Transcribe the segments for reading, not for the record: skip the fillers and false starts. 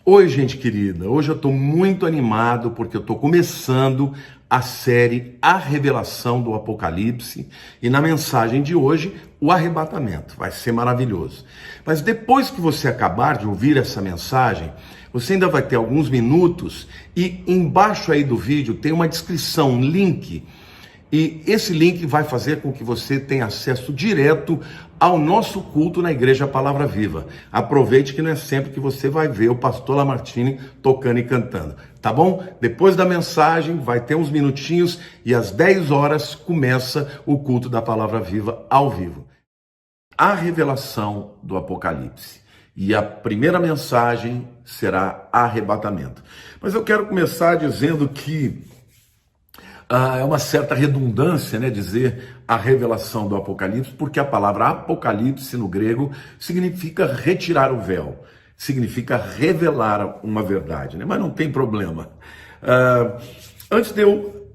Oi, gente querida. Hoje eu estou muito animado porque eu estou começando a série A Revelação do Apocalipse e na mensagem de hoje, o arrebatamento. Vai ser maravilhoso. Mas depois que você acabar de ouvir essa mensagem, você ainda vai ter alguns minutos e embaixo aí do vídeo tem uma descrição, um link. E esse link vai fazer com que você tenha acesso direto ao nosso culto na Igreja Palavra Viva. Aproveite que não é sempre que você vai ver o pastor Lamartine tocando e cantando, tá bom? Depois da mensagem vai ter uns minutinhos e às 10 horas começa o culto da Palavra Viva ao vivo. A revelação do Apocalipse. E a primeira mensagem será arrebatamento. Mas eu quero começar dizendo que é uma certa redundância, né, dizer a revelação do Apocalipse, porque a palavra Apocalipse no grego significa retirar o véu, significa revelar uma verdade, né? Mas não tem problema. Antes de eu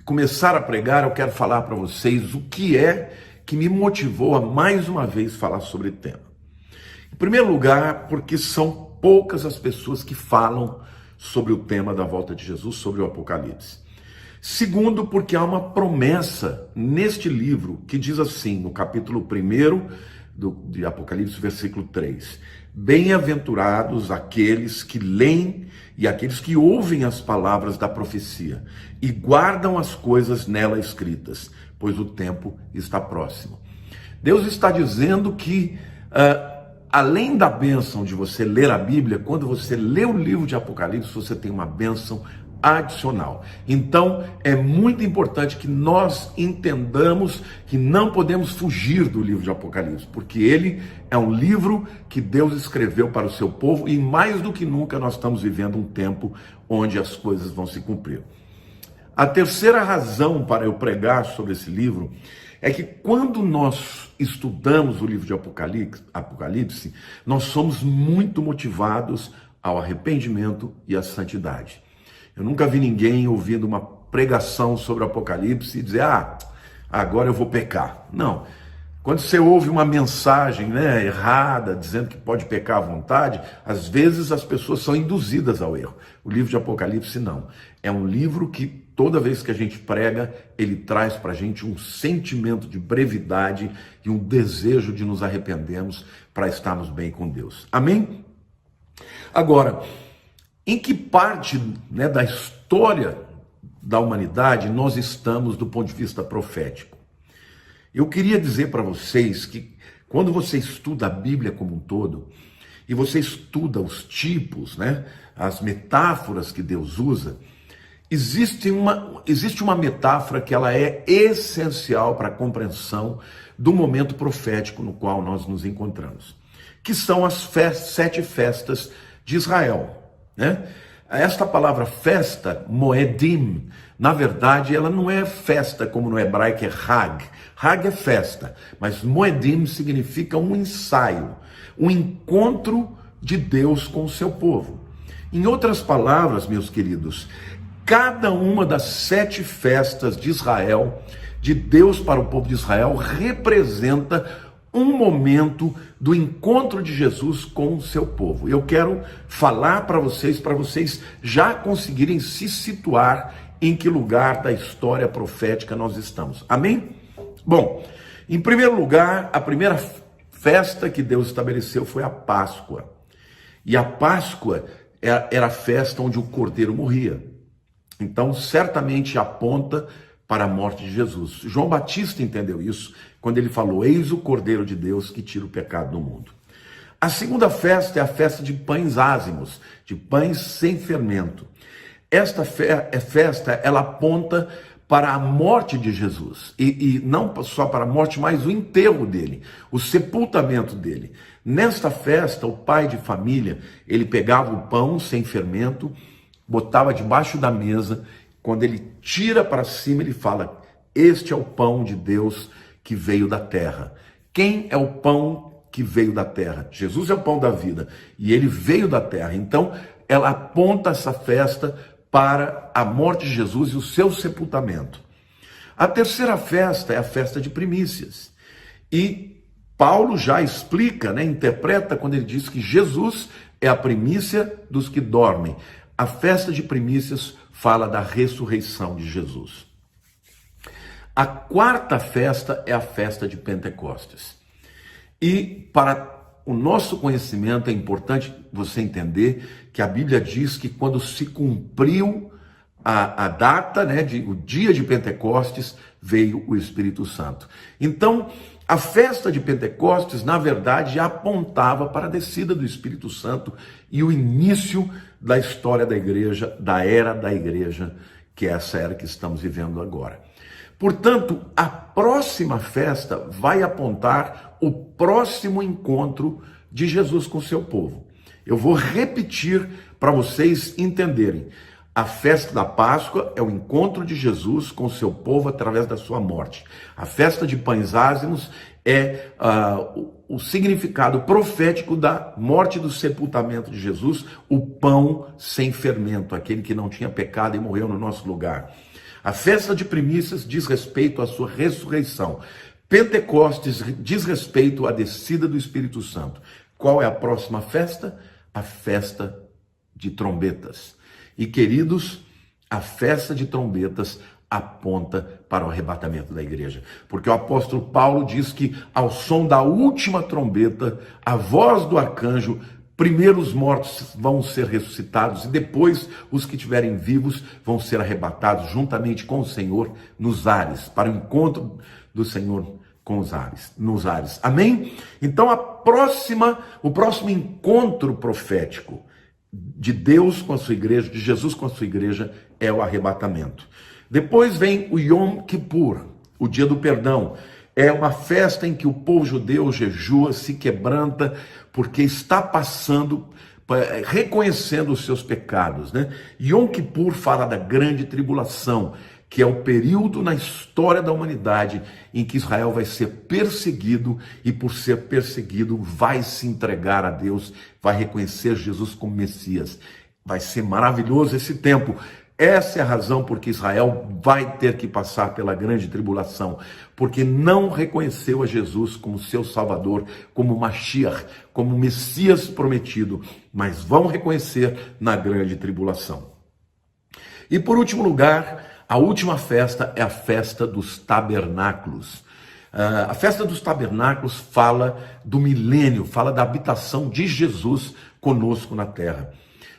começar a pregar, eu quero falar para vocês o que é que me motivou a mais uma vez falar sobre o tema. Em primeiro lugar, porque são poucas as pessoas que falam sobre o tema da volta de Jesus, sobre o Apocalipse. Segundo, porque há uma promessa neste livro que diz assim, no capítulo 1 de Apocalipse, versículo 3. Bem-aventurados aqueles que leem e aqueles que ouvem as palavras da profecia e guardam as coisas nela escritas, pois o tempo está próximo. Deus está dizendo que, além da bênção de você ler a Bíblia, quando você lê o livro de Apocalipse, você tem uma bênção adicional. Então, é muito importante que nós entendamos que não podemos fugir do livro de Apocalipse, porque ele é um livro que Deus escreveu para o seu povo e mais do que nunca nós estamos vivendo um tempo onde as coisas vão se cumprir. A terceira razão para eu pregar sobre esse livro é que quando nós estudamos o livro de Apocalipse, nós somos muito motivados ao arrependimento e à santidade. Eu nunca vi ninguém ouvindo uma pregação sobre o Apocalipse e dizer, agora eu vou pecar. Não. Quando você ouve uma mensagem, né, errada, dizendo que pode pecar à vontade, às vezes as pessoas são induzidas ao erro. O livro de Apocalipse não. É um livro que toda vez que a gente prega, ele traz para a gente um sentimento de brevidade e um desejo de nos arrependermos para estarmos bem com Deus. Amém? Agora, em que parte, né, da história da humanidade nós estamos do ponto de vista profético? Eu queria dizer para vocês que quando você estuda a Bíblia como um todo, e você estuda os tipos, né, as metáforas que Deus usa, existe uma metáfora que ela é essencial para a compreensão do momento profético no qual nós nos encontramos, que são as 7 festas de Israel. Né? Esta palavra festa, Moedim, na verdade ela não é festa como no hebraico é Hag. Hag é festa, mas Moedim significa um ensaio, um encontro de Deus com o seu povo. Em outras palavras, meus queridos, cada uma das 7 festas de Israel, de Deus para o povo de Israel, representa um momento do encontro de Jesus com o seu povo. Eu quero falar para vocês já conseguirem se situar em que lugar da história profética nós estamos. Amém? Bom, em primeiro lugar, a primeira festa que Deus estabeleceu foi a Páscoa. E a Páscoa era a festa onde o cordeiro morria. Então, certamente aponta para a morte de Jesus. João Batista entendeu isso quando ele falou, eis o Cordeiro de Deus que tira o pecado do mundo. A segunda festa é a festa de pães ázimos, de pães sem fermento. Esta festa, ela aponta para a morte de Jesus, e não só para a morte, mas o enterro dele, o sepultamento dele. Nesta festa, o pai de família, ele pegava o pão sem fermento, botava debaixo da mesa. Quando ele tira para cima, ele fala, este é o pão de Deus que veio da terra. Quem é o pão que veio da terra? Jesus é o pão da vida e ele veio da terra. Então, ela aponta essa festa para a morte de Jesus e o seu sepultamento. A terceira festa é a festa de primícias. E Paulo já explica, né, interpreta quando ele diz que Jesus é a primícia dos que dormem. A festa de primícias fala da ressurreição de Jesus. A quarta festa é a festa de Pentecostes. E para o nosso conhecimento é importante você entender que a Bíblia diz que quando se cumpriu a data, né, o dia de Pentecostes, veio o Espírito Santo. Então, a festa de Pentecostes, na verdade, apontava para a descida do Espírito Santo e o início da história da igreja, da era da igreja, que é essa era que estamos vivendo agora. Portanto, a próxima festa vai apontar o próximo encontro de Jesus com o seu povo. Eu vou repetir para vocês entenderem. A festa da Páscoa é o encontro de Jesus com o seu povo através da sua morte. A festa de Pães Ázimos é o significado profético da morte e do sepultamento de Jesus, o pão sem fermento, aquele que não tinha pecado e morreu no nosso lugar. A festa de primícias diz respeito à sua ressurreição. Pentecostes diz respeito à descida do Espírito Santo. Qual é a próxima festa? A festa de trombetas. E queridos, a festa de trombetas aponta para o arrebatamento da igreja. Porque o apóstolo Paulo diz que ao som da última trombeta, a voz do arcanjo, primeiro os mortos vão ser ressuscitados e depois os que estiverem vivos vão ser arrebatados juntamente com o Senhor nos ares, para o encontro do Senhor com os ares, nos ares. Amém? Então o próximo encontro profético de Deus com a sua igreja, de Jesus com a sua igreja, é o arrebatamento. Depois vem o Yom Kippur, o dia do perdão. É uma festa em que o povo judeu jejua, se quebranta, porque está passando, reconhecendo os seus pecados, né? Yom Kippur fala da grande tribulação, que é o período na história da humanidade em que Israel vai ser perseguido e por ser perseguido vai se entregar a Deus, vai reconhecer Jesus como Messias. Vai ser maravilhoso esse tempo. Essa é a razão porque Israel vai ter que passar pela grande tribulação, porque não reconheceu a Jesus como seu Salvador, como Mashiach, como Messias prometido, mas vão reconhecer na grande tribulação. E por último lugar, a última festa é a festa dos tabernáculos. A festa dos tabernáculos fala do milênio, fala da habitação de Jesus conosco na terra.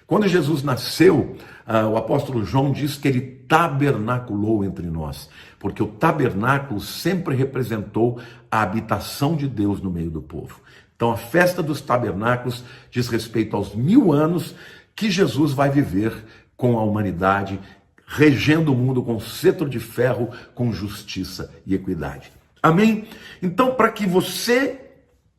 Quando Jesus nasceu, o apóstolo João diz que ele tabernaculou entre nós, porque o tabernáculo sempre representou a habitação de Deus no meio do povo. Então a festa dos tabernáculos diz respeito aos 1000 anos que Jesus vai viver com a humanidade, regendo o mundo com cetro de ferro, com justiça e equidade. Amém? Então, para que você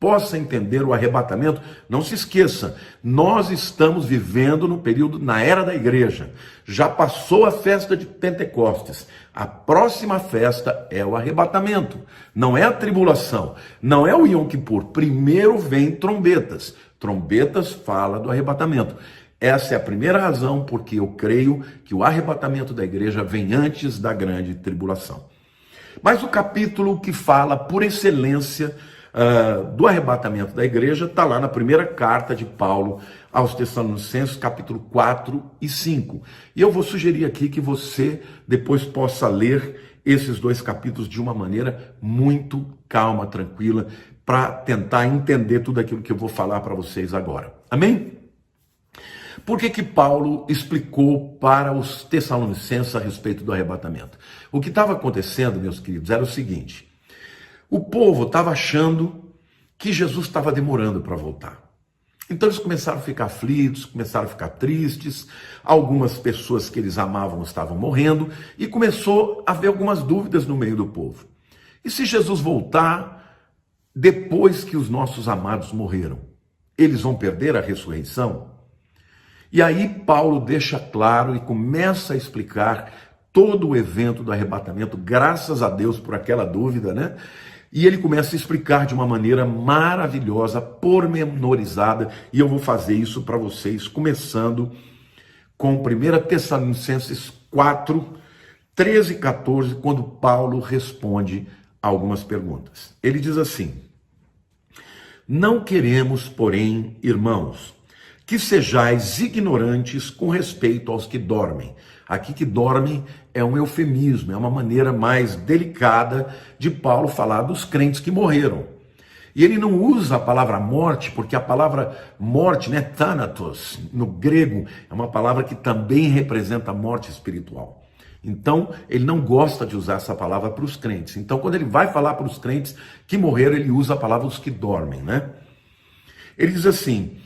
possa entender o arrebatamento, não se esqueça, nós estamos vivendo no período, na era da igreja. Já passou a festa de Pentecostes. A próxima festa é o arrebatamento. Não é a tribulação, não é o Yom Kippur. Primeiro vem trombetas. Trombetas fala do arrebatamento. Essa é a primeira razão porque eu creio que o arrebatamento da igreja vem antes da grande tribulação. Mas o capítulo que fala por excelência do arrebatamento da igreja está lá na primeira carta de Paulo aos Tessalonicenses, capítulo 4 e 5. E eu vou sugerir aqui que você depois possa ler esses dois capítulos de uma maneira muito calma, tranquila, para tentar entender tudo aquilo que eu vou falar para vocês agora. Amém? Por que Paulo explicou para os Tessalonicenses a respeito do arrebatamento? O que estava acontecendo, meus queridos, era o seguinte: o povo estava achando que Jesus estava demorando para voltar. Então eles começaram a ficar aflitos, começaram a ficar tristes, algumas pessoas que eles amavam estavam morrendo, e começou a haver algumas dúvidas no meio do povo. E se Jesus voltar depois que os nossos amados morreram, eles vão perder a ressurreição? E aí Paulo deixa claro e começa a explicar todo o evento do arrebatamento, graças a Deus por aquela dúvida, né? E ele começa a explicar de uma maneira maravilhosa, pormenorizada, e eu vou fazer isso para vocês, começando com 1 Tessalonicenses 4, 13 e 14, quando Paulo responde a algumas perguntas. Ele diz assim: não queremos, porém, irmãos, que sejais ignorantes com respeito aos que dormem. Aqui que dormem é um eufemismo, é uma maneira mais delicada de Paulo falar dos crentes que morreram. E ele não usa a palavra morte, porque a palavra morte, né, thanatos, no grego, é uma palavra que também representa a morte espiritual. Então, ele não gosta de usar essa palavra para os crentes. Então, quando ele vai falar para os crentes que morreram, ele usa a palavra os que dormem, né? Ele diz assim: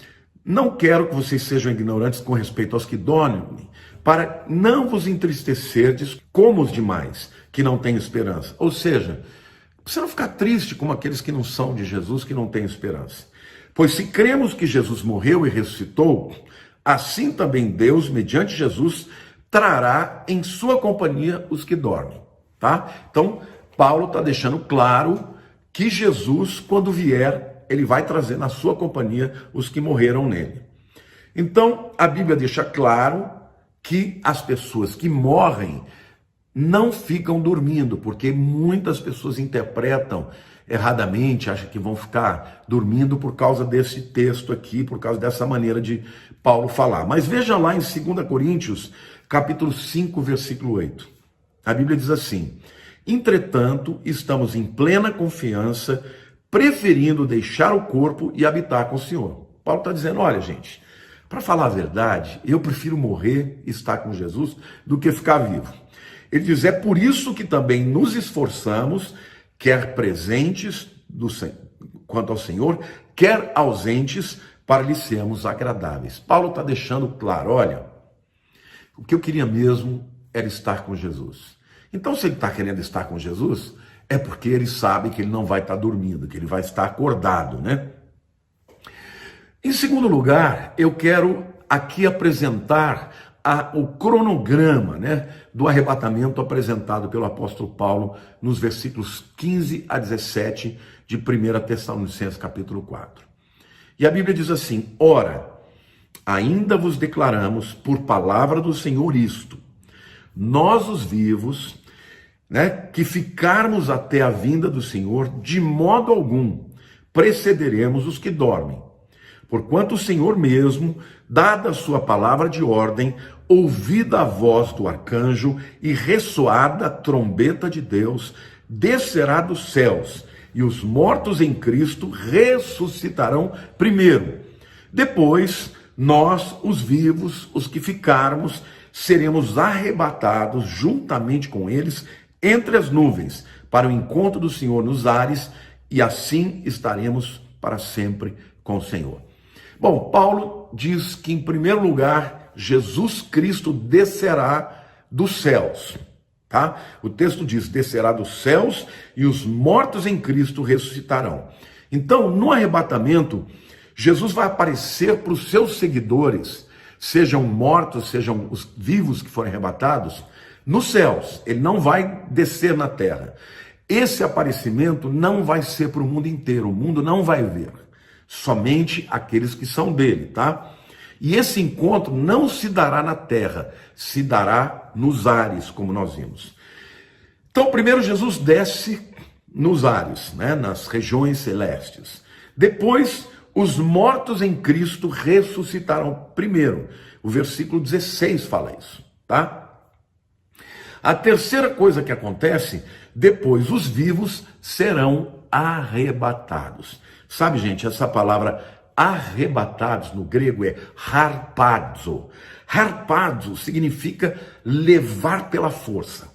não quero que vocês sejam ignorantes com respeito aos que dormem, para não vos entristecerdes como os demais, que não têm esperança. Ou seja, você não ficar triste como aqueles que não são de Jesus, que não têm esperança. Pois se cremos que Jesus morreu e ressuscitou, assim também Deus, mediante Jesus, trará em sua companhia os que dormem, tá? Então, Paulo está deixando claro que Jesus, quando vier, ele vai trazer na sua companhia os que morreram nele. Então, a Bíblia deixa claro que as pessoas que morrem não ficam dormindo, porque muitas pessoas interpretam erradamente, acham que vão ficar dormindo por causa desse texto aqui, por causa dessa maneira de Paulo falar. Mas veja lá em 2 Coríntios, capítulo 5, versículo 8. A Bíblia diz assim: entretanto, estamos em plena confiança, preferindo deixar o corpo e habitar com o Senhor. Paulo está dizendo: olha, gente, para falar a verdade, eu prefiro morrer e estar com Jesus do que ficar vivo. Ele diz: é por isso que também nos esforçamos, quer presentes quanto ao Senhor, quer ausentes, para lhe sermos agradáveis. Paulo está deixando claro: olha, o que eu queria mesmo era estar com Jesus. Então, se ele está querendo estar com Jesus, é porque ele sabe que ele não vai estar dormindo, que ele vai estar acordado, né? Em segundo lugar, eu quero aqui apresentar o cronograma, né, do arrebatamento apresentado pelo apóstolo Paulo nos versículos 15 a 17 de 1 Tessalonicenses capítulo 4. E a Bíblia diz assim: ora, ainda vos declaramos por palavra do Senhor isto, nós os vivos, né, que ficarmos até a vinda do Senhor, de modo algum precederemos os que dormem. Porquanto o Senhor mesmo, dada a sua palavra de ordem, ouvida a voz do arcanjo e ressoada a trombeta de Deus, descerá dos céus, e os mortos em Cristo ressuscitarão primeiro. Depois, nós, os vivos, os que ficarmos, seremos arrebatados juntamente com eles entre as nuvens, para o encontro do Senhor nos ares, e assim estaremos para sempre com o Senhor. Bom, Paulo diz que, em primeiro lugar, Jesus Cristo descerá dos céus, tá? O texto diz: descerá dos céus e os mortos em Cristo ressuscitarão. Então, no arrebatamento, Jesus vai aparecer para os seus seguidores, sejam mortos, sejam os vivos que forem arrebatados, nos céus. Ele não vai descer na terra. Esse aparecimento não vai ser para o mundo inteiro, o mundo não vai ver. Somente aqueles que são dele, tá? E esse encontro não se dará na terra, se dará nos ares, como nós vimos. Então, primeiro Jesus desce nos ares, né, nas regiões celestes. Depois, os mortos em Cristo ressuscitarão primeiro. O versículo 16 fala isso, tá? A terceira coisa que acontece, depois os vivos serão arrebatados. Sabe, gente, essa palavra arrebatados no grego é harpazo. Harpazo significa levar pela força.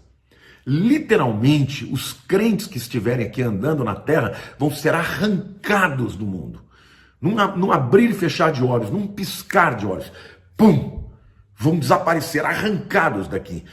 Literalmente, os crentes que estiverem aqui andando na terra vão ser arrancados do mundo. Num abrir e fechar de olhos, num piscar de olhos. Pum! Vão desaparecer, arrancados daqui.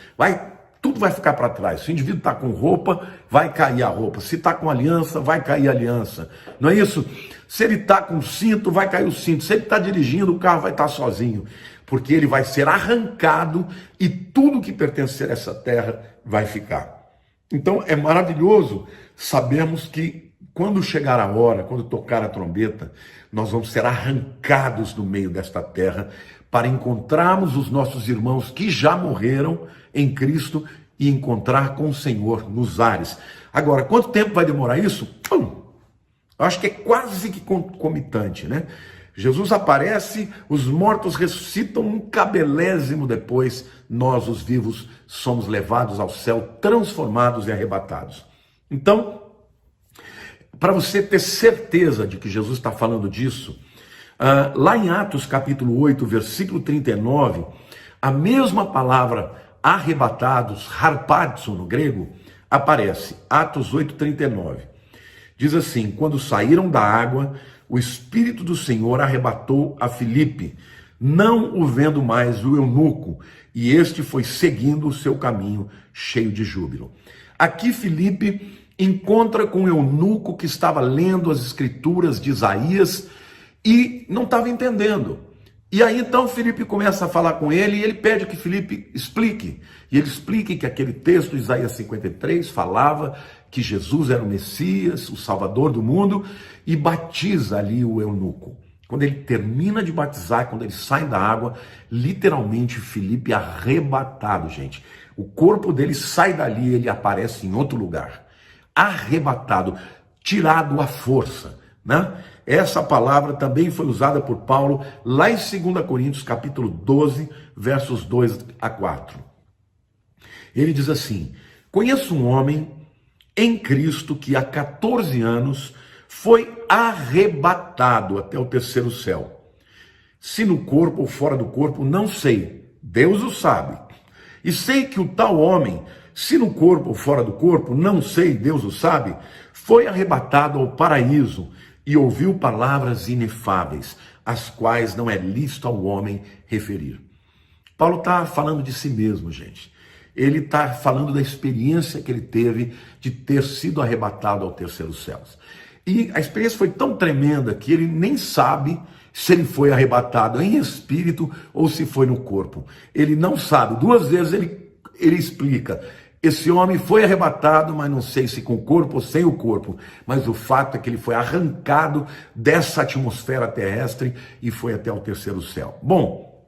Tudo vai ficar para trás. Se o indivíduo está com roupa, vai cair a roupa. Se está com aliança, vai cair a aliança. Não é isso? Se ele está com cinto, vai cair o cinto. Se ele está dirigindo, o carro vai estar sozinho. Porque ele vai ser arrancado e tudo que pertencer a essa terra vai ficar. Então é maravilhoso sabermos que quando chegar a hora, quando tocar a trombeta, nós vamos ser arrancados do meio desta terra para encontrarmos os nossos irmãos que já morreram em Cristo e encontrar com o Senhor nos ares. Agora, quanto tempo vai demorar isso? Eu acho que é quase que concomitante, né? Jesus aparece, os mortos ressuscitam, um cabelésimo depois, nós, os vivos, somos levados ao céu, transformados e arrebatados. Então, para você ter certeza de que Jesus está falando disso, lá em Atos capítulo 8, versículo 39, a mesma palavra arrebatados, harpazo no grego, aparece. Atos 8, 39. Diz assim: quando saíram da água, o Espírito do Senhor arrebatou a Filipe, não o vendo mais o eunuco, e este foi seguindo o seu caminho, cheio de júbilo. Aqui Filipe encontra com o eunuco que estava lendo as escrituras de Isaías e não estava entendendo. E aí então Filipe começa a falar com ele e ele pede que Filipe explique. E ele explique que aquele texto, Isaías 53, falava que Jesus era o Messias, o Salvador do mundo, e batiza ali o eunuco. Quando ele termina de batizar, quando ele sai da água, literalmente Filipe é arrebatado, gente. O corpo dele sai dali, ele aparece em outro lugar. Arrebatado, tirado à força, né? Essa palavra também foi usada por Paulo lá em 2 Coríntios capítulo 12, versos 2 a 4. Ele diz assim: conheço um homem em Cristo que há 14 anos foi arrebatado até o terceiro céu. Se no corpo ou fora do corpo, não sei, Deus o sabe. E sei que o tal homem, se no corpo ou fora do corpo, não sei, Deus o sabe, foi arrebatado ao paraíso e ouviu palavras inefáveis, as quais não é lícito ao homem referir. Paulo está falando de si mesmo, gente. Ele está falando da experiência que ele teve de ter sido arrebatado ao terceiro céu. E a experiência foi tão tremenda que ele nem sabe se ele foi arrebatado em espírito ou se foi no corpo. Ele não sabe. 2 vezes ele explica: esse homem foi arrebatado, mas não sei se com o corpo ou sem o corpo. Mas o fato é que ele foi arrancado dessa atmosfera terrestre e foi até o terceiro céu. Bom,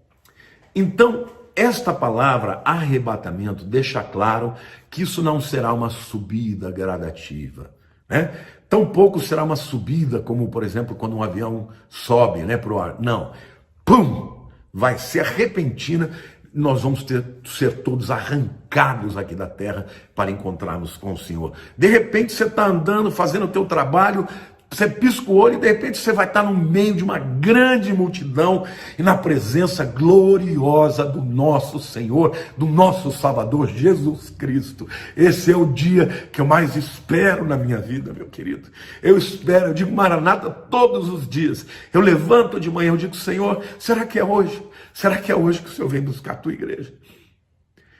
então esta palavra arrebatamento deixa claro que isso não será uma subida gradativa, né? Tampouco será uma subida como, por exemplo, quando um avião sobe, né, para o ar. Não. Pum! Vai ser repentina. Nós vamos ser todos arrancados aqui da terra para encontrarmos com o Senhor. De repente você está andando, fazendo o teu trabalho, você pisca o olho e de repente você vai estar no meio de uma grande multidão e na presença gloriosa do nosso Senhor, do nosso Salvador, Jesus Cristo. Esse é o dia que eu mais espero na minha vida, meu querido. Eu espero, eu digo Maranata todos os dias. Eu levanto de manhã, eu digo: Senhor, será que é hoje? Será que é hoje que o Senhor vem buscar a tua igreja?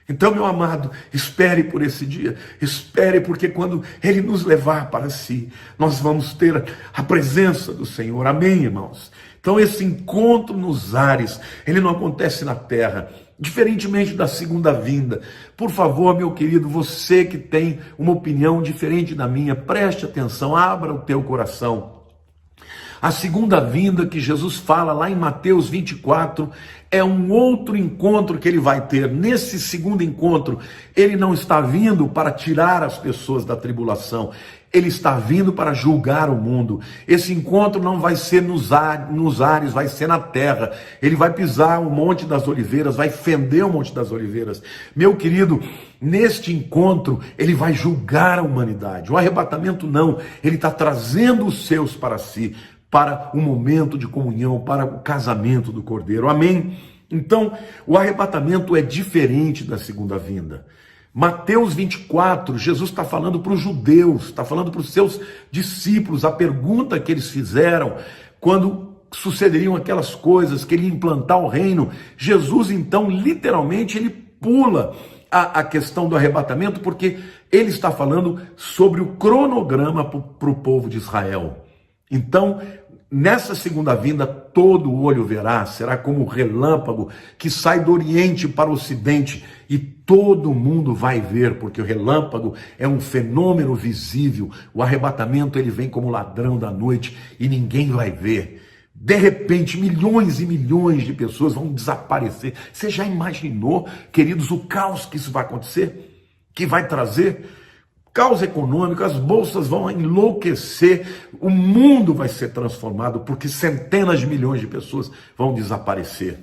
Então, meu amado, espere por esse dia, espere, porque quando Ele nos levar para si, nós vamos ter a presença do Senhor, amém, irmãos? Então, esse encontro nos ares, ele não acontece na terra, diferentemente da segunda vinda. Por favor, meu querido, você que tem uma opinião diferente da minha, preste atenção, abra o teu coração. A segunda vinda que Jesus fala lá em Mateus 24 é um outro encontro que ele vai ter. Nesse segundo encontro, ele não está vindo para tirar as pessoas da tribulação. Ele está vindo para julgar o mundo. Esse encontro não vai ser nos ares, vai ser na terra. Ele vai pisar o Monte das Oliveiras, vai fender o Monte das Oliveiras. Meu querido, neste encontro, ele vai julgar a humanidade. O arrebatamento não, ele está trazendo os seus para si, para o momento de comunhão, para o casamento do Cordeiro. Amém? Então, o arrebatamento é diferente da segunda vinda. Mateus 24, Jesus está falando para os judeus, está falando para os seus discípulos, a pergunta que eles fizeram quando sucederiam aquelas coisas, que ele ia implantar o reino. Jesus, então, literalmente, ele pula a questão do arrebatamento, porque ele está falando sobre o cronograma para o povo de Israel. Então, nessa segunda vinda, todo olho verá, será como um relâmpago que sai do Oriente para o Ocidente e todo mundo vai ver, porque o relâmpago é um fenômeno visível. O arrebatamento, ele vem como ladrão da noite e ninguém vai ver. De repente, milhões e milhões de pessoas vão desaparecer. Você já imaginou, queridos, o caos que isso vai acontecer? Que vai trazer? caos econômico, as bolsas vão enlouquecer, o mundo vai ser transformado, porque centenas de milhões de pessoas vão desaparecer.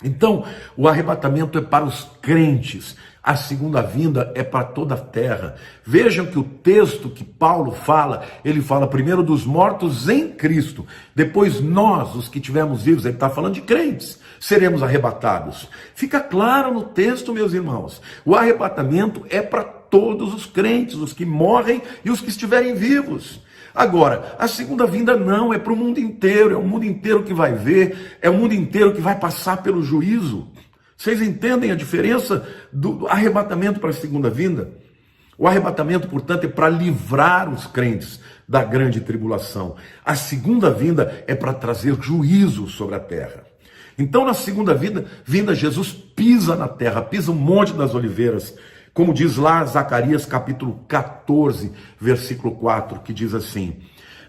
Então, o arrebatamento é para os crentes, a segunda vinda é para toda a terra. Vejam que o texto que Paulo fala, ele fala primeiro dos mortos em Cristo, depois nós, os que estivermos vivos, ele está falando de crentes, seremos arrebatados. Fica claro no texto, meus irmãos, o arrebatamento é para todos os crentes, os que morrem e os que estiverem vivos. Agora, a segunda vinda não, é para o mundo inteiro, é o mundo inteiro que vai ver, é o mundo inteiro que vai passar pelo juízo. Vocês entendem a diferença do arrebatamento para a segunda vinda? O arrebatamento, portanto, é para livrar os crentes da grande tribulação. A segunda vinda é para trazer juízo sobre a terra. Então, na segunda vinda, Jesus pisa na terra, pisa o Monte das Oliveiras, como diz lá Zacarias capítulo 14, versículo 4, que diz assim: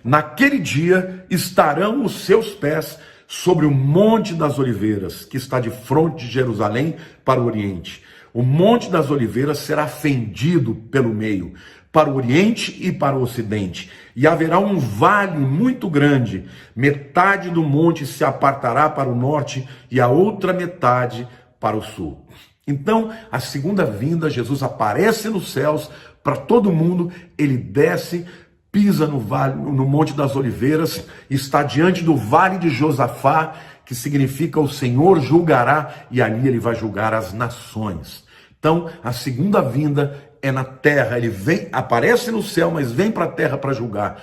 naquele dia estarão os seus pés sobre o Monte das Oliveiras, que está de fronte de Jerusalém para o Oriente. O Monte das Oliveiras será fendido pelo meio, para o Oriente e para o Ocidente, e haverá um vale muito grande, metade do monte se apartará para o norte e a outra metade para o sul. Então, a segunda vinda, Jesus aparece nos céus para todo mundo, ele desce, pisa no vale, no Monte das Oliveiras, está diante do Vale de Josafá, que significa o Senhor julgará, e ali ele vai julgar as nações. Então, a segunda vinda é na terra, ele vem, aparece no céu, mas vem para a terra para julgar.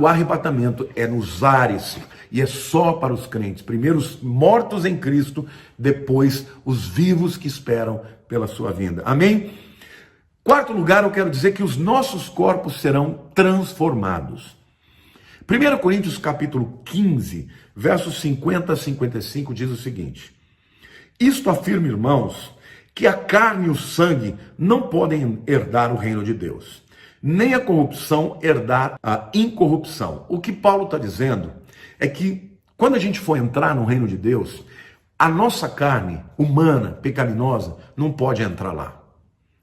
O arrebatamento é nos ares, e é só para os crentes. Primeiro os mortos em Cristo, depois os vivos que esperam pela sua vinda. Amém? Quarto lugar, eu quero dizer que os nossos corpos serão transformados. 1 Coríntios capítulo 15, versos 50 a 55, diz o seguinte: isto afirma, irmãos, que a carne e o sangue não podem herdar o reino de Deus, nem a corrupção herdar a incorrupção. O que Paulo está dizendo é que quando a gente for entrar no reino de Deus, a nossa carne humana, pecaminosa, não pode entrar lá.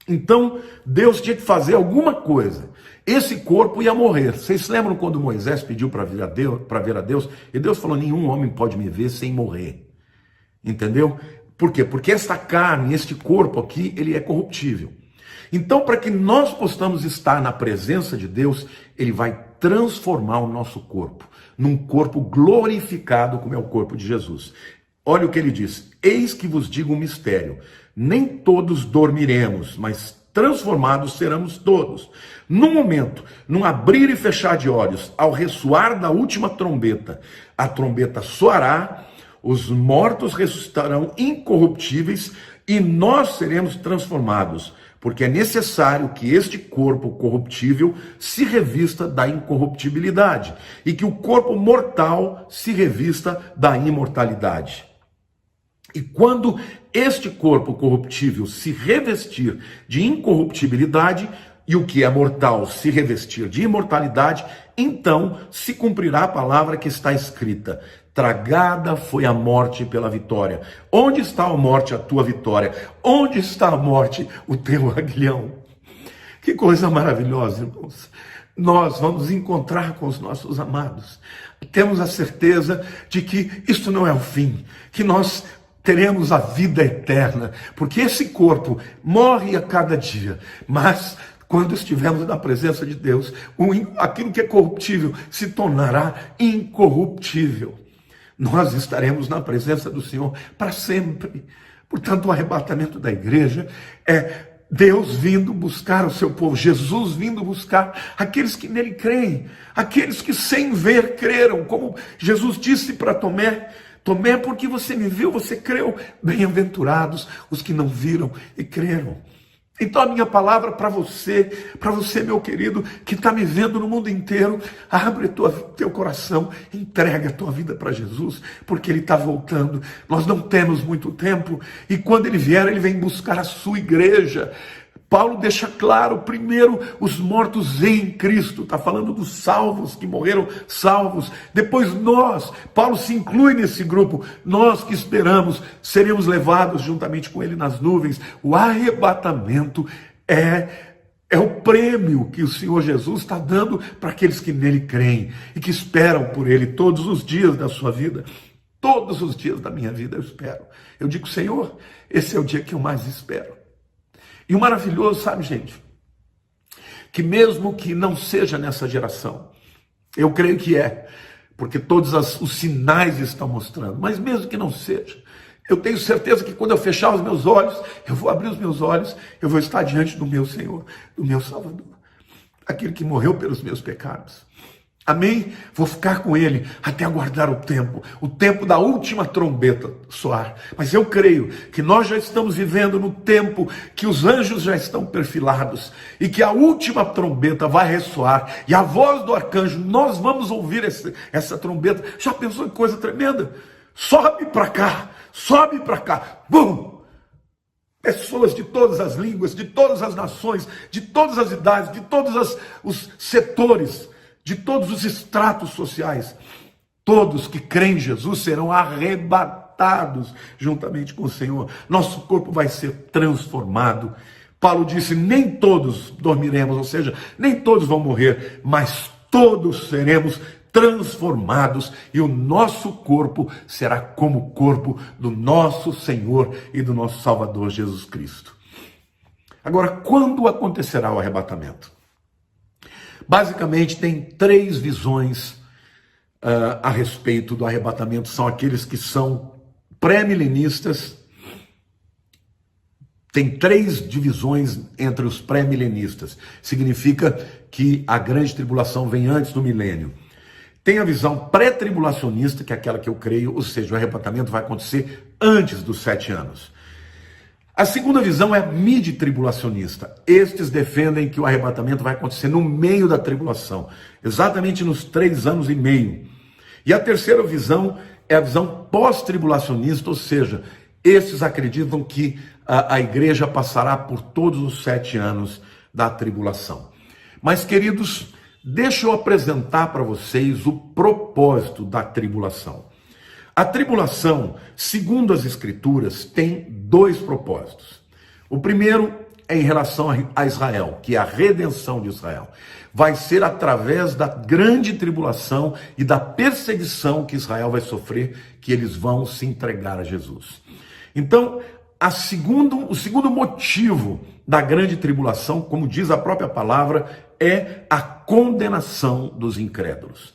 Então, Deus tinha que fazer alguma coisa. Esse corpo ia morrer. Vocês se lembram quando Moisés pediu para ver a Deus? E Deus falou: nenhum homem pode me ver sem morrer. Entendeu? Por quê? Porque esta carne, este corpo aqui, ele é corruptível. Então, para que nós possamos estar na presença de Deus, ele vai transformar o nosso corpo num corpo glorificado, como é o corpo de Jesus. Olha o que ele diz: eis que vos digo um mistério, nem todos dormiremos, mas transformados seremos todos. Num momento, num abrir e fechar de olhos, ao ressoar da última trombeta, a trombeta soará, os mortos ressuscitarão incorruptíveis e nós seremos transformados, porque é necessário que este corpo corruptível se revista da incorruptibilidade e que o corpo mortal se revista da imortalidade. E quando este corpo corruptível se revestir de incorruptibilidade e o que é mortal se revestir de imortalidade, então se cumprirá a palavra que está escrita: tragada foi a morte pela vitória. Onde está a morte, a tua vitória? Onde está a morte, o teu aguilhão? Que coisa maravilhosa, irmãos. Nós vamos encontrar com os nossos amados. Temos a certeza de que isto não é o fim, que nós teremos a vida eterna, porque esse corpo morre a cada dia, mas quando estivermos na presença de Deus, aquilo que é corruptível se tornará incorruptível. Nós estaremos na presença do Senhor para sempre. Portanto, o arrebatamento da igreja é Deus vindo buscar o seu povo, Jesus vindo buscar aqueles que nele creem, aqueles que sem ver creram, como Jesus disse para Tomé: Tomé, porque você me viu, você creu. Bem-aventurados os que não viram e creram. Então a minha palavra para você, meu querido, que está me vendo no mundo inteiro, abre teu coração, entrega a tua vida para Jesus, porque Ele está voltando. Nós não temos muito tempo, e quando Ele vier, Ele vem buscar a sua igreja. Paulo deixa claro, primeiro, os mortos em Cristo, está falando dos salvos, que morreram salvos. Depois nós, Paulo se inclui nesse grupo, nós que esperamos, seremos levados juntamente com ele nas nuvens. O arrebatamento é É o prêmio que o Senhor Jesus está dando para aqueles que nele creem e que esperam por ele todos os dias da sua vida. Todos os dias da minha vida eu espero. Eu digo, Senhor, esse é o dia que eu mais espero. E o maravilhoso, sabe, gente, que mesmo que não seja nessa geração, eu creio que é, porque todos os sinais estão mostrando, mas mesmo que não seja, eu tenho certeza que quando eu fechar os meus olhos, eu vou abrir os meus olhos, eu vou estar diante do meu Senhor, do meu Salvador, aquele que morreu pelos meus pecados. Amém? Vou ficar com ele até aguardar o tempo da última trombeta soar. Mas eu creio que nós já estamos vivendo no tempo que os anjos já estão perfilados e que a última trombeta vai ressoar e a voz do arcanjo, nós vamos ouvir essa trombeta. Já pensou em coisa tremenda? Sobe para cá, bum! Pessoas de todas as línguas, de todas as nações, de todas as idades, de todos os setores, de todos os estratos sociais, todos que creem em Jesus serão arrebatados juntamente com o Senhor. Nosso corpo vai ser transformado. Paulo disse, nem todos dormiremos, ou seja, nem todos vão morrer, mas todos seremos transformados e o nosso corpo será como o corpo do nosso Senhor e do nosso Salvador Jesus Cristo. Agora, quando acontecerá o arrebatamento? Basicamente, tem três visões a respeito do arrebatamento. São aqueles que são pré-milenistas. Tem três divisões entre os pré-milenistas. Significa que a grande tribulação vem antes do milênio. Tem a visão pré-tribulacionista, que é aquela que eu creio, ou seja, o arrebatamento vai acontecer antes dos 7 anos. A segunda visão é mid-tribulacionista. Estes defendem que o arrebatamento vai acontecer no meio da tribulação, exatamente nos 3 anos e meio. E a terceira visão é a visão pós-tribulacionista, ou seja, estes acreditam que a igreja passará por todos os 7 anos da tribulação. Mas, queridos, deixa eu apresentar para vocês o propósito da tribulação. A tribulação, segundo as Escrituras, tem 2 propósitos. O primeiro é em relação a Israel, que é a redenção de Israel. Vai ser através da grande tribulação e da perseguição que Israel vai sofrer, que eles vão se entregar a Jesus. Então, o segundo motivo da grande tribulação, como diz a própria palavra, é a condenação dos incrédulos.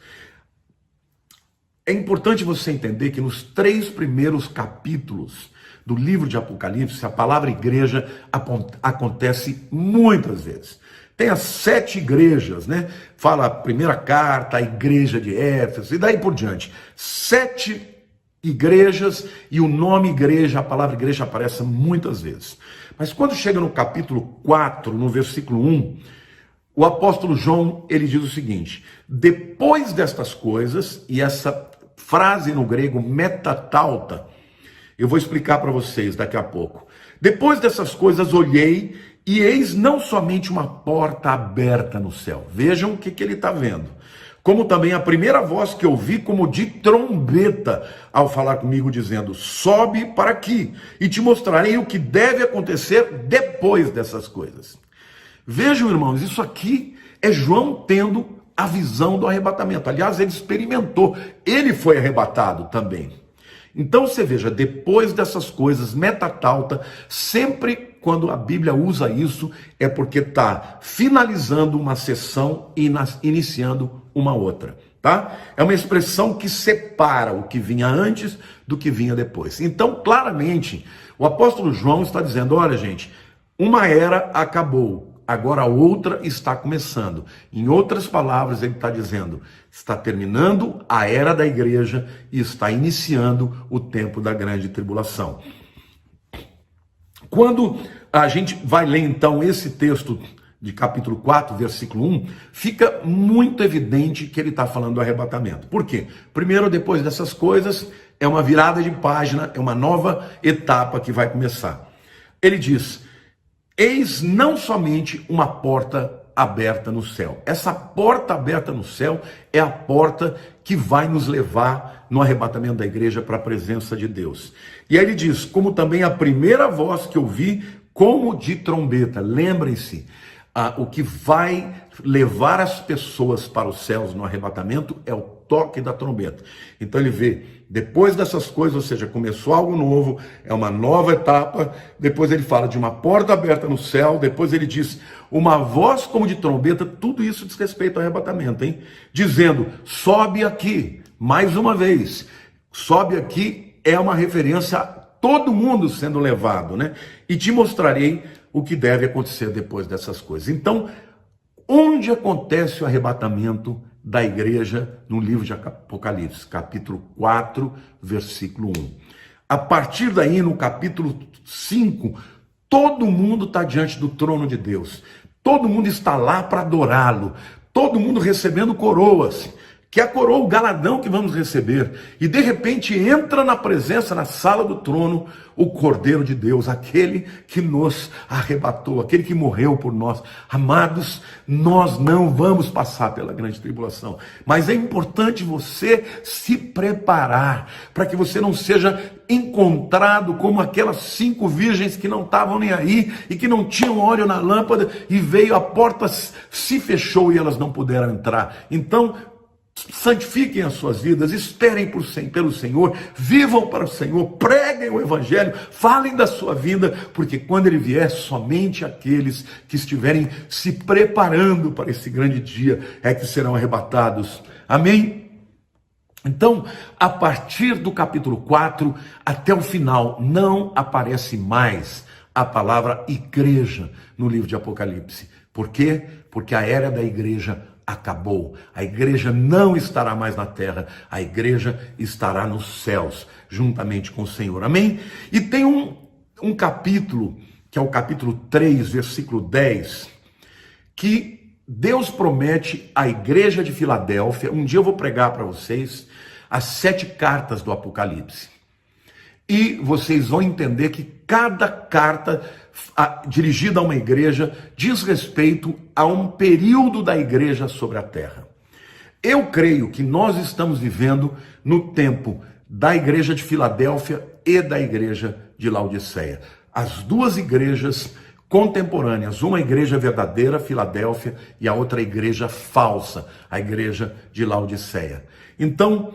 É importante você entender que nos 3 primeiros capítulos do livro de Apocalipse, a palavra igreja acontece muitas vezes. Tem as 7 igrejas, né? Fala a primeira carta, a igreja de Éfeso, e daí por diante. 7 igrejas, e o nome igreja, a palavra igreja aparece muitas vezes. Mas quando chega no capítulo 4, no versículo 1, o apóstolo João, ele diz o seguinte: depois destas coisas, e essa frase no grego, metatauta, eu vou explicar para vocês daqui a pouco. Depois dessas coisas olhei, e eis não somente uma porta aberta no céu. Vejam o que ele está vendo. Como também a primeira voz que eu vi como de trombeta, ao falar comigo, dizendo, sobe para aqui, e te mostrarei o que deve acontecer depois dessas coisas. Vejam, irmãos, isso aqui é João tendo a visão do arrebatamento. Aliás, ele experimentou, ele foi arrebatado também. Então você veja, depois dessas coisas, metatauta, sempre quando a Bíblia usa isso, é porque está finalizando uma sessão e iniciando uma outra, tá? É uma expressão que separa o que vinha antes do que vinha depois. Então, claramente, o apóstolo João está dizendo, olha gente, uma era acabou, agora outra está começando. Em outras palavras, ele está dizendo, está terminando a era da igreja e está iniciando o tempo da grande tribulação. Quando a gente vai ler então esse texto de capítulo 4, versículo 1, fica muito evidente que ele está falando do arrebatamento. Por quê? Primeiro, depois dessas coisas, é uma virada de página, é uma nova etapa que vai começar. Ele diz, eis não somente uma porta aberta no céu. Essa porta aberta no céu é a porta que vai nos levar no arrebatamento da igreja para a presença de Deus. E aí ele diz, como também a primeira voz que eu vi como de trombeta. Lembrem-se, O que vai levar as pessoas para os céus no arrebatamento é o toque da trombeta. Então ele vê, depois dessas coisas, ou seja, começou algo novo, é uma nova etapa, depois ele fala de uma porta aberta no céu, depois ele diz uma voz como de trombeta, tudo isso diz respeito ao arrebatamento, hein? Dizendo, sobe aqui, mais uma vez, sobe aqui é uma referência a todo mundo sendo levado, né? E te mostrarei o que deve acontecer depois dessas coisas. Então, onde acontece o arrebatamento da igreja no livro de Apocalipse, capítulo 4, versículo 1. A partir daí, no capítulo 5, todo mundo está diante do trono de Deus. Todo mundo está lá para adorá-lo. Todo mundo recebendo coroas, que é a coroa, o galadão que vamos receber. E de repente entra na presença, na sala do trono, o Cordeiro de Deus, aquele que nos arrebatou, aquele que morreu por nós. Amados, nós não vamos passar pela grande tribulação, mas é importante você se preparar, para que você não seja encontrado como aquelas 5 virgens que não estavam nem aí, e que não tinham óleo na lâmpada, e veio, a porta se fechou e elas não puderam entrar. Então, santifiquem as suas vidas, esperem pelo Senhor, vivam para o Senhor, preguem o Evangelho, falem da sua vida, porque quando Ele vier, somente aqueles que estiverem se preparando para esse grande dia é que serão arrebatados. Amém? Então, a partir do capítulo 4 até o final, não aparece mais a palavra igreja no livro de Apocalipse. Por quê? Porque a era da igreja acabou. A igreja não estará mais na terra, a igreja estará nos céus, juntamente com o Senhor. Amém? E tem um capítulo, que é o capítulo 3, versículo 10, que Deus promete à igreja de Filadélfia. Um dia eu vou pregar para vocês as 7 cartas do Apocalipse. E vocês vão entender que cada carta dirigida a uma igreja diz respeito a um período da igreja sobre a terra. Eu creio que nós estamos vivendo no tempo da igreja de Filadélfia e da igreja de Laodiceia. As duas igrejas contemporâneas, uma igreja verdadeira, Filadélfia, e a outra igreja falsa, a igreja de Laodiceia. Então,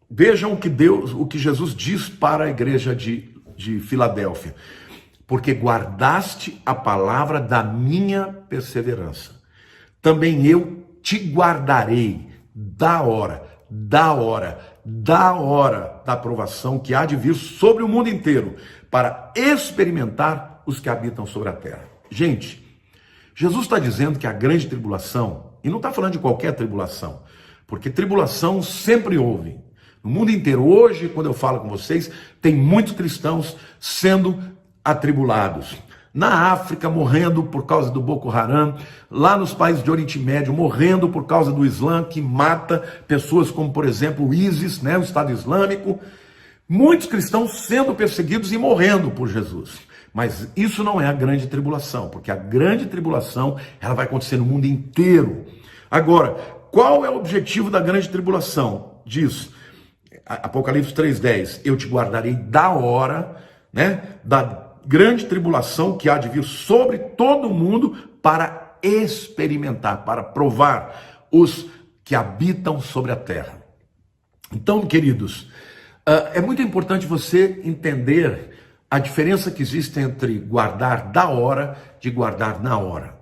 vejam o que Jesus diz para a igreja de Filadélfia. Porque guardaste a palavra da minha perseverança, também eu te guardarei da hora da aprovação que há de vir sobre o mundo inteiro, para experimentar os que habitam sobre a terra. Gente, Jesus está dizendo que a grande tribulação, e não está falando de qualquer tribulação, porque tribulação sempre houve. No mundo inteiro, hoje, quando eu falo com vocês, tem muitos cristãos sendo atribulados. Na África, morrendo por causa do Boko Haram. Lá nos países de Oriente Médio, morrendo por causa do Islã, que mata pessoas como, por exemplo, o ISIS, né, o Estado Islâmico. Muitos cristãos sendo perseguidos e morrendo por Jesus. Mas isso não é a grande tribulação, porque a grande tribulação ela vai acontecer no mundo inteiro. Agora, qual é o objetivo da grande tribulação? Diz Apocalipse 3,10, eu te guardarei da hora, né, da grande tribulação que há de vir sobre todo mundo para experimentar, para provar os que habitam sobre a terra. Então, queridos, é muito importante você entender a diferença que existe entre guardar da hora de guardar na hora.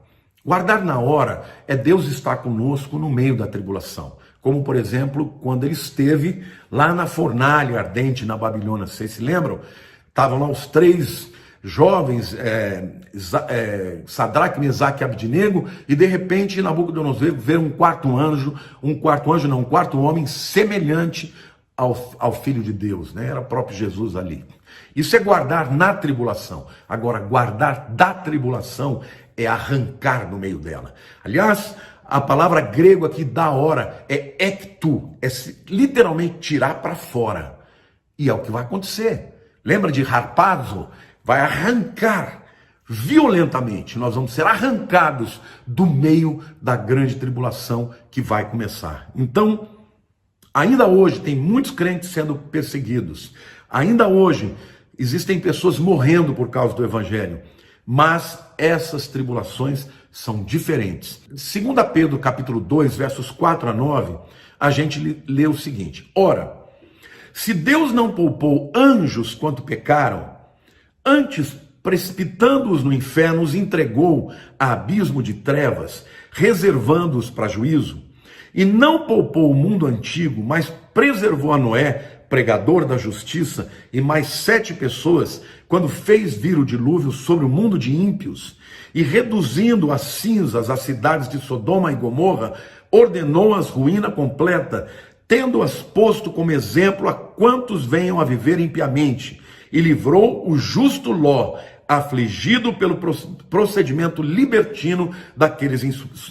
Guardar na hora é Deus estar conosco no meio da tribulação. Como, por exemplo, quando ele esteve lá na fornalha ardente na Babilônia. Vocês se lembram? Estavam lá os 3 jovens, Sadraque, Mesaque e Abdinego, e de repente Nabucodonosor vê um quarto homem semelhante ao Filho de Deus, né? Era o próprio Jesus ali. Isso é guardar na tribulação. Agora, guardar da tribulação é arrancar no meio dela. Aliás, a palavra grego aqui, da hora, é ektu, é literalmente tirar para fora. E é o que vai acontecer. Lembra de harpazo? Vai arrancar violentamente. Nós vamos ser arrancados do meio da grande tribulação que vai começar. Então, ainda hoje tem muitos crentes sendo perseguidos. Ainda hoje existem pessoas morrendo por causa do evangelho. Mas essas tribulações são diferentes. 2 Pedro capítulo 2, versos 4 a 9, a gente lê o seguinte: ora, se Deus não poupou anjos quando pecaram, antes, precipitando-os no inferno, os entregou a abismo de trevas, reservando-os para juízo, e não poupou o mundo antigo, mas preservou a Noé, pregador da justiça, e mais 7 pessoas, quando fez vir o dilúvio sobre o mundo de ímpios, e reduzindo a cinzas as cidades de Sodoma e Gomorra, ordenou-as ruína completa, tendo-as posto como exemplo a quantos venham a viver impiamente, e livrou o justo Ló, afligido pelo procedimento libertino daqueles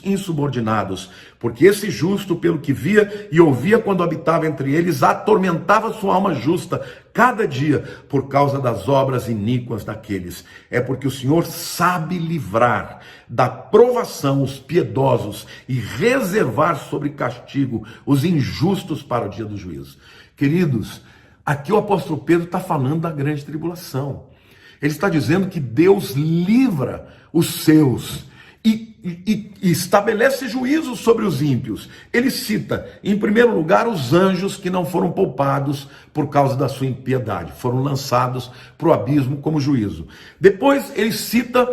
insubordinados, porque esse justo, pelo que via e ouvia quando habitava entre eles, atormentava sua alma justa cada dia por causa das obras iníquas daqueles. É porque o Senhor sabe livrar da provação os piedosos e reservar sobre castigo os injustos para o dia do juízo. Queridos, aqui o apóstolo Pedro está falando da grande tribulação. Ele está dizendo que Deus livra os seus e estabelece juízo sobre os ímpios. Ele cita, em primeiro lugar, os anjos que não foram poupados por causa da sua impiedade, foram lançados para o abismo como juízo. Depois ele cita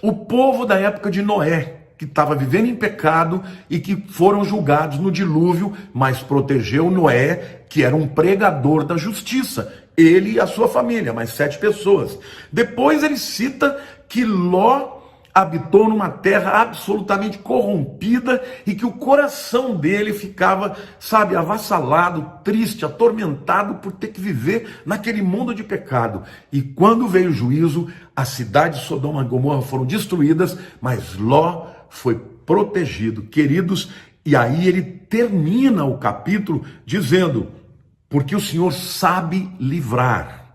o povo da época de Noé, que estava vivendo em pecado e que foram julgados no dilúvio, mas protegeu Noé, que era um pregador da justiça, ele e a sua família, mais 7 pessoas. Depois ele cita que Ló habitou numa terra absolutamente corrompida e que o coração dele ficava, avassalado, triste, atormentado por ter que viver naquele mundo de pecado. E quando veio o juízo, as cidades de Sodoma e Gomorra foram destruídas, mas Ló foi protegido. Queridos, e aí ele termina o capítulo dizendo: porque o Senhor sabe livrar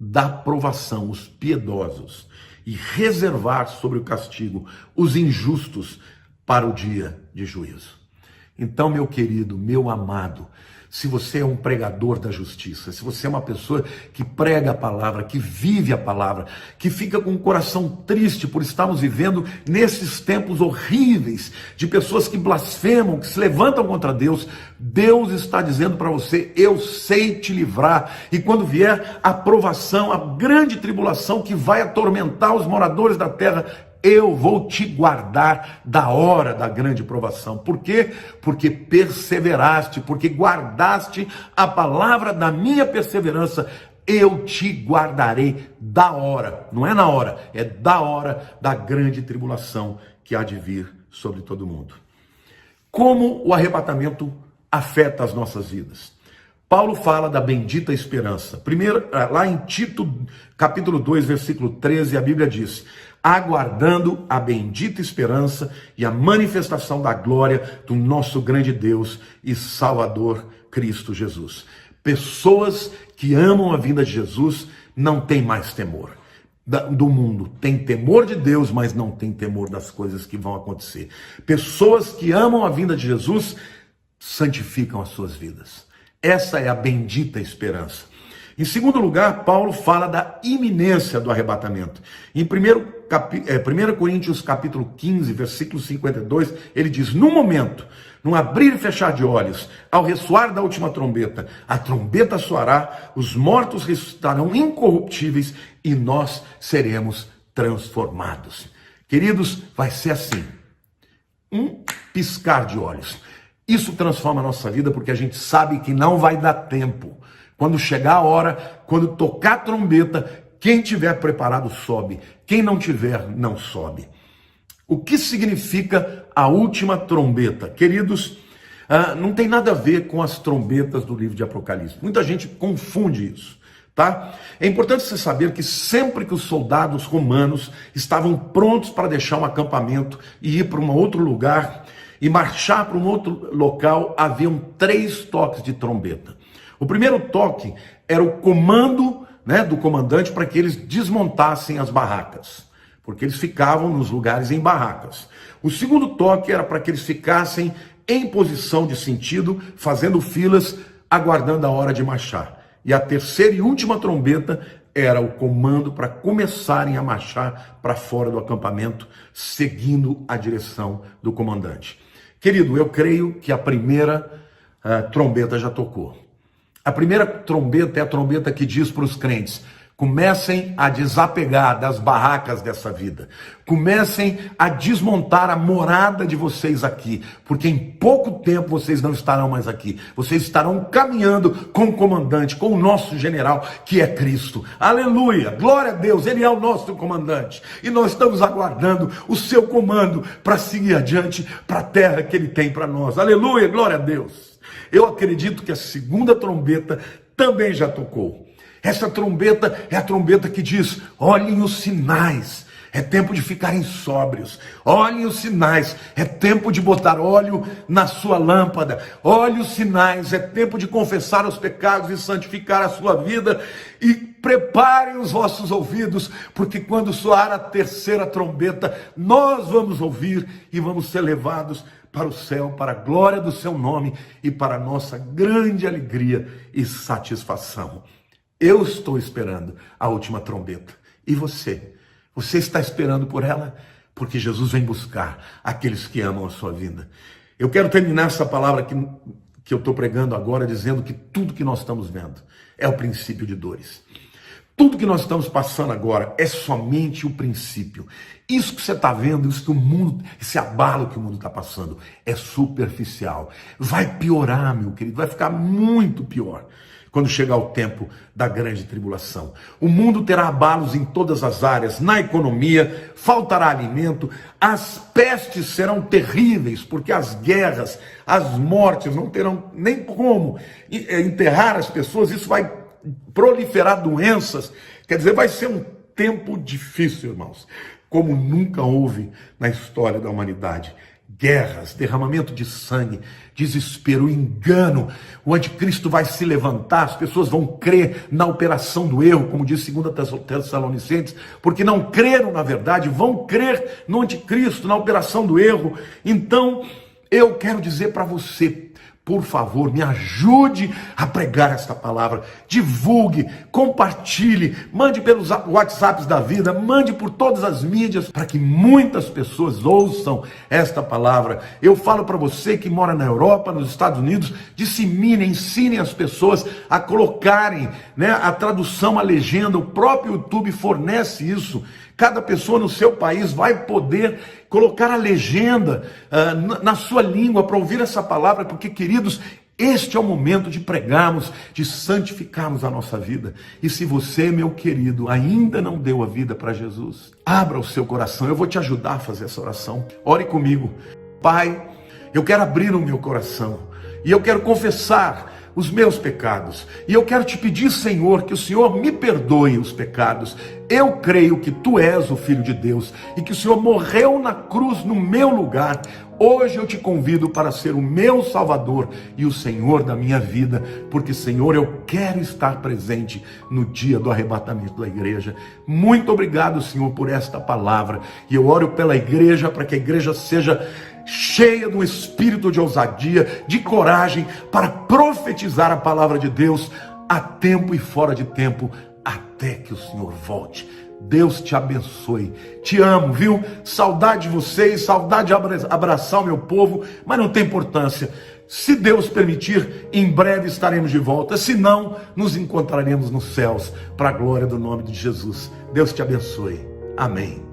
da provação os piedosos e reservar sobre o castigo os injustos para o dia de juízo. Então, meu querido, meu amado, se você é um pregador da justiça, se você é uma pessoa que prega a palavra, que vive a palavra, que fica com o coração triste por estarmos vivendo nesses tempos horríveis, de pessoas que blasfemam, que se levantam contra Deus, Deus está dizendo para você: eu sei te livrar. E quando vier a provação, a grande tribulação que vai atormentar os moradores da terra, eu vou te guardar da hora da grande provação. Por quê? Porque perseveraste, porque guardaste a palavra da minha perseverança. Eu te guardarei da hora, não é na hora, é da hora da grande tribulação que há de vir sobre todo mundo. Como o arrebatamento afeta as nossas vidas? Paulo fala da bendita esperança. Primeiro, lá em Tito, capítulo 2, versículo 13, a Bíblia diz: aguardando a bendita esperança e a manifestação da glória do nosso grande Deus e Salvador Cristo Jesus. Pessoas que amam a vinda de Jesus não têm mais temor do mundo. Tem temor de Deus, mas não tem temor das coisas que vão acontecer. Pessoas que amam a vinda de Jesus santificam as suas vidas. Essa é a bendita esperança. Em segundo lugar, Paulo fala da iminência do arrebatamento. Em 1 Coríntios capítulo 15, versículo 52, ele diz: no momento, num abrir e fechar de olhos, ao ressoar da última trombeta, a trombeta soará, os mortos ressuscitarão incorruptíveis e nós seremos transformados. Queridos, vai ser assim, um piscar de olhos. Isso transforma a nossa vida porque a gente sabe que não vai dar tempo. Quando chegar a hora, quando tocar a trombeta, quem tiver preparado sobe, quem não tiver não sobe. O que significa a última trombeta? Queridos, não tem nada a ver com as trombetas do livro de Apocalipse. Muita gente confunde isso, tá? É importante você saber que sempre que os soldados romanos estavam prontos para deixar um acampamento e ir para um outro lugar e marchar para um outro local, haviam 3 toques de trombeta. O primeiro toque era o comando, do comandante para que eles desmontassem as barracas, porque eles ficavam nos lugares em barracas. O segundo toque era para que eles ficassem em posição de sentido, fazendo filas, aguardando a hora de marchar. E a terceira e última trombeta era o comando para começarem a marchar para fora do acampamento, seguindo a direção do comandante. Querido, eu creio que a primeira trombeta já tocou. A primeira trombeta é a trombeta que diz para os crentes: comecem a desapegar das barracas dessa vida. Comecem a desmontar a morada de vocês aqui, porque em pouco tempo vocês não estarão mais aqui. Vocês estarão caminhando com o comandante, com o nosso general, que é Cristo. Aleluia! Glória a Deus! Ele é o nosso comandante. E nós estamos aguardando o seu comando para seguir adiante para a terra que ele tem para nós. Aleluia! Glória a Deus! Eu acredito que a segunda trombeta também já tocou. Essa trombeta é a trombeta que diz: olhem os sinais, é tempo de ficarem sóbrios. Olhem os sinais, é tempo de botar óleo na sua lâmpada. Olhem os sinais, é tempo de confessar os pecados e santificar a sua vida. E preparem os vossos ouvidos, porque quando soar a terceira trombeta, nós vamos ouvir e vamos ser levados para o céu, para a glória do seu nome e para a nossa grande alegria e satisfação. Eu estou esperando a última trombeta. E você? Você está esperando por ela? Porque Jesus vem buscar aqueles que amam a sua vida. Eu quero terminar essa palavra que eu estou pregando agora, dizendo que tudo que nós estamos vendo é o princípio de dores. Tudo que nós estamos passando agora é somente o princípio. Isso que você está vendo, isso que o mundo, esse abalo que o mundo está passando, é superficial. Vai piorar, meu querido, vai ficar muito pior quando chegar o tempo da grande tribulação. O mundo terá abalos em todas as áreas, na economia, faltará alimento, as pestes serão terríveis, porque as guerras, as mortes não terão nem como enterrar as pessoas, isso vai proliferar doenças. Quer dizer, vai ser um tempo difícil, irmãos, como nunca houve na história da humanidade. Guerras, derramamento de sangue, desespero, engano. O anticristo vai se levantar, as pessoas vão crer na operação do erro, como diz 2 Tessalonicenses, porque não creram na verdade, vão crer no anticristo, na operação do erro. Então, eu quero dizer para você, por favor, me ajude a pregar esta palavra. Divulgue, compartilhe, mande pelos WhatsApps da vida, mande por todas as mídias, para que muitas pessoas ouçam esta palavra. Eu falo para você que mora na Europa, nos Estados Unidos, dissemine, ensine as pessoas a colocarem, a tradução, a legenda. O próprio YouTube fornece isso. Cada pessoa no seu país vai poder colocar a legenda na sua língua para ouvir essa palavra, porque, queridos, este é o momento de pregarmos, de santificarmos a nossa vida. E se você, meu querido, ainda não deu a vida para Jesus, abra o seu coração, eu vou te ajudar a fazer essa oração. Ore comigo. Pai, eu quero abrir o meu coração e eu quero confessar os meus pecados. E eu quero te pedir, Senhor, que o Senhor me perdoe os pecados. Eu creio que Tu és o Filho de Deus e que o Senhor morreu na cruz no meu lugar. Hoje eu te convido para ser o meu Salvador e o Senhor da minha vida, porque, Senhor, eu quero estar presente no dia do arrebatamento da igreja. Muito obrigado, Senhor, por esta palavra. E eu oro pela igreja, para que a igreja seja cheia de um espírito de ousadia, de coragem, para profetizar a palavra de Deus a tempo e fora de tempo, até que o Senhor volte. Deus te abençoe. Te amo, viu? Saudade de vocês, saudade de abraçar o meu povo, mas não tem importância. Se Deus permitir, em breve estaremos de volta. Se não, nos encontraremos nos céus, para a glória do nome de Jesus. Deus te abençoe. Amém.